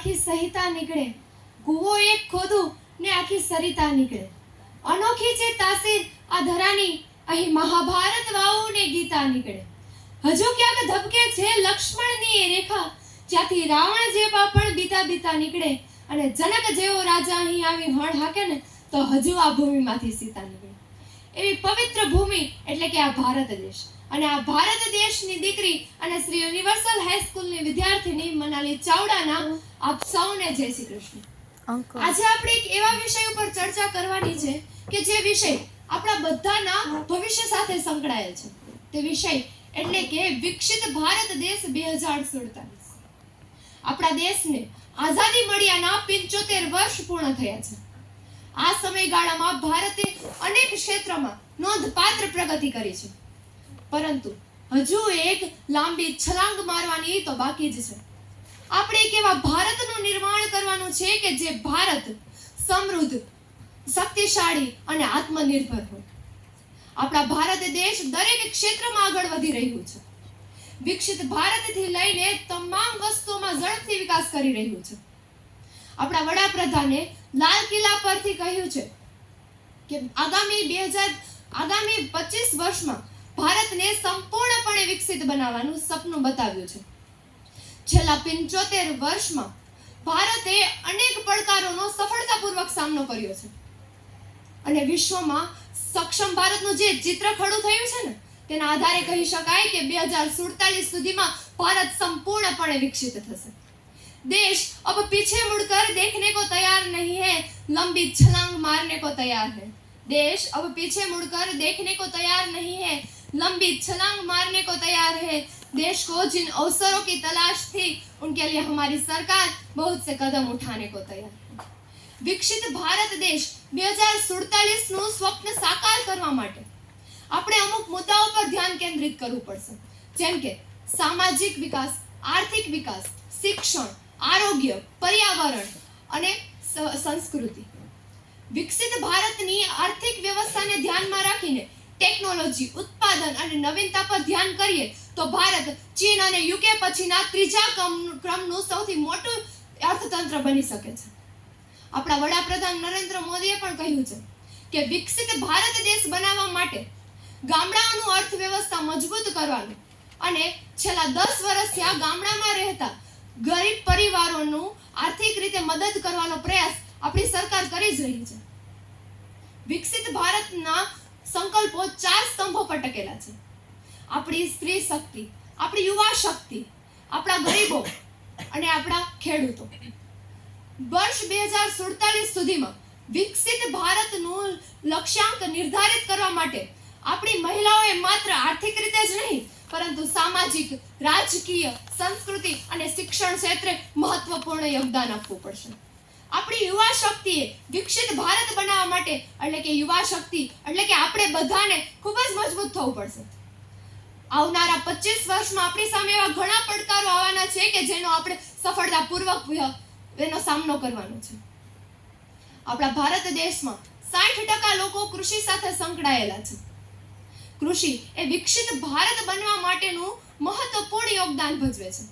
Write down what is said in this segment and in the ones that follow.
આખી સહિતા નીકળે, કૂવો એક ખોદું ને આખી સરિતા નીકળે. અનોખી છે તાસીર આ ધરાની, અહીં મહાભારત વાવું ને ગીતા નીકળે. હજુ ક્યાંક ધબકે છે લક્ષ્મણની એ રેખા, જ્યાંથી રાવણ જેવા પણ બીતા બીતા નીકળે. અને જનક જેવો રાજા અહીં આવી હણ હાકે ને તો હજુ આ ભૂમિમાંથી સીતા નીકળે. એવી પવિત્ર ભૂમિ એટલે કે આ ભારત દેશ. અને આ ભારત દેશની દીકરી અને શ્રી યુનિવર્સલ હાઈસ્કૂલની વિદ્યાર્થીની મનાલી ચાવડાના આપ સૌને જય શ્રી કૃષ્ણ. આજે આપણે એક એવા વિષય ઉપર ચર્ચા કરવાની છે કે જે વિષય આપણા બધાના ભવિષ્ય સાથે સંકળાયેલ છે. તે વિષય એટલે કે વિકસિત ભારત દેશ 2047. આપણા દેશને આઝાદી મળ્યાના 75 વર્ષ પૂર્ણ થયા છે. આ સમયગાળામાં ભારતે અનેક ક્ષેત્રમાં નોંધપાત્ર પ્રગતિ કરી છે, પરંતુ હજુ એક લાંબી છલાંગ મારવાની તો બાકી જ છે. આપણે એક એવા ભારતનું નિર્માણ કરવાનું છે કે જે ભારત સમૃદ્ધ, શક્તિશાળી અને આત્મનિર્ભર હોય. આપણા ભારત દેશ દરેક ક્ષેત્રમાં આગળ વધી રહ્યું છે. વિકસિત ભારતથી લઈને તમામ વસ્તુઓમાં ઝડપથી વિકાસ કરી રહ્યું છે. આપણા વડાપ્રધાને લાલ કિલ્લા પરથી કહ્યું છે કે આગામી 25 વર્ષમાં ભારતને સંપૂર્ણપણે વિકસિત બનાવવાનું સપનું બતાવ્યું છે. છેલ્લા 75 વર્ષમાં ભારતે અનેક પડકારોનો સફળતાપૂર્વક સામનો કર્યો છે અને વિશ્વમાં સક્ષમ ભારતનું જે ચિત્ર ખડું થયું છે ને તેના આધારે કહી શકાય કે 2047 સુધીમાં ભારત સંપૂર્ણપણે વિકસિત થશે. देश अब पीछे मुड़कर देखने को तैयार नहीं है, लंबी छलांग मारने को तैयार है. देश अब पीछे मुड़कर देखने को तैयार नहीं है, लंबी छलांग मारने को तैयार है. देश को जिन अवसरों की तलाश थी उनके लिए हमारी सरकार बहुत से कदम उठाने को तैयार है. विकसित भारत देश 2047 નું સ્વપ્ન સાકાર કરવા માટે આપણે અમુક મુદ્દાઓ પર ધ્યાન કેન્દ્રિત કરવું પડશે, જેમ કે સામાજિક વિકાસ, આર્થિક વિકાસ, શિક્ષણ, આરોગ્ય, પર્યાવરણ અને સંસ્કૃતિ. વિકસિત ભારતની આર્થિક વ્યવસ્થાને ધ્યાનમાં રાખીને ટેકનોલોજી, ઉત્પાદન અને નવીનતા પર ધ્યાન કરીએ તો ભારત ચીન અને યુકે પછીના ત્રીજા ક્રમનું સૌથી મોટું અર્થતંત્ર બની શકે છે. આપણા વડાપ્રધાન નરેન્દ્ર મોદીએ પણ કહ્યું છે કે વિકસિત ભારત દેશ બનાવવા માટે ગામડાઓનું અર્થવ્યવસ્થા મજબૂત કરવાનું અને છેલ્લા 10 વર્ષથી આ ગામડામાં રહેતા ગરીબ પરિવારોનું આર્થિક રીતે મદદ કરવાનો પ્રયાસ આપણી સરકાર કરી જ રહી છે. વિકસિત ભારતના સંકલ્પો 4 સ્તંભો પર ટકેલા છે. આપણી સ્ત્રી શક્તિ, આપણી યુવા શક્તિ, આપણા ગરીબો અને આપણા ખેડૂતો. વર્ષ 2047 સુધીમાં વિકસિત ભારતનું લક્ષ્યાંક નિર્ધારિત કરવા માટે આપણી મહિલાઓએ માત્ર આર્થિક રીતે જ નહીં પરંતુ સામાજિક, રાજકીય, સંસ્કૃતિ અને શિક્ષણ ક્ષેત્રે મહત્વપૂર્ણ યોગદાન આપવું પડશે. આપણી યુવા શક્તિએ વિકસિત ભારત બનાવવા માટે એટલે કે યુવા શક્તિ એટલે કે આપણે બધાને ખૂબ જ મજબૂત થવું પડશે. આવનારા 25 વર્ષમાં આપણી સામે એવા ઘણા પડકારો આવવાના છે કે જેનો આપણે સફળતાપૂર્વક એનો સામનો કરવાનો છે. આપણા ભારત દેશમાં 60% લોકો કૃષિ સાથે સંકળાયેલા છે. કૃષિ એ વિકસિત ભારત બનવા માટેનું મહત્વપૂર્ણ યોગદાન ભજવે છે.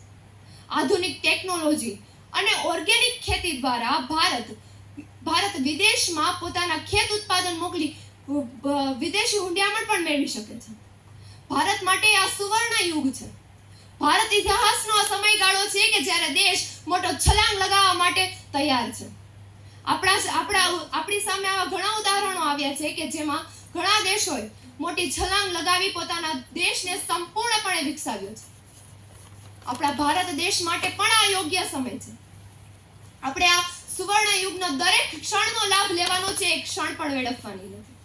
આધુનિક ટેકનોલોજી અને ઓર્ગેનિક ખેતી દ્વારા ભારત વિદેશમાં પોતાના ખેત ઉત્પાદન મોકલી વિદેશી હુંડિયામણ પણ મેળવી શકે છે. ભારત માટે આ સુવર્ણ યુગ છે. ભારત ઇતિહાસનો આ સમયગાળો છે કે જ્યારે દેશ મોટો છલાંગ લગાવવા માટે તૈયાર છે. આપણી સામે આવા ઘણા ઉદાહરણો આવ્યા છે કે જેમાં ઘણા દેશોએ મોટી છલાંગ લગાવી પોતાના દેશને સંપૂર્ણપણે વિકસાવ્યો છે. આપણા ભારત દેશ માટે પણ આ યોગ્ય સમય છે. આપણે આ સુવર્ણ યુગનો દરેક ક્ષણનો લાભ લેવાનો છે, એક ક્ષણ પણ વેડફવાની નથી.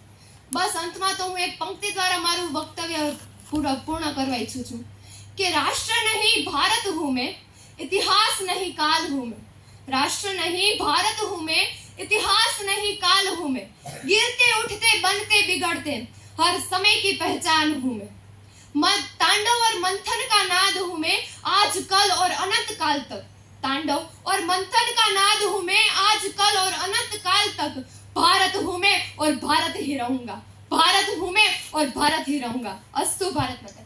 બસ અંતમાં તો હું એક પંક્તિ દ્વારા મારું વક્તવ્ય પૂર્ણ કરવા ઈચ્છું છું કે રાષ્ટ્ર નહીં ભારત હું મેં, इतिहास नहीं काल हूं मैं. राष्ट्र नहीं भारत हूं मैं, इतिहास नहीं काल हूं मैं. गिरते उठते बनते बिगड़ते हर समय की पहचान हूं मैं. तांडव और मंथन का नाद हूं मैं आज कल और अनंत काल तक. तांडव और मंथन का नाद हूं मैं आज कल और अनंत काल तक. भारत हूं मैं और भारत ही रहूंगा. भारत हूं मैं और भारत ही रहूंगा. अस्तु भारत माता.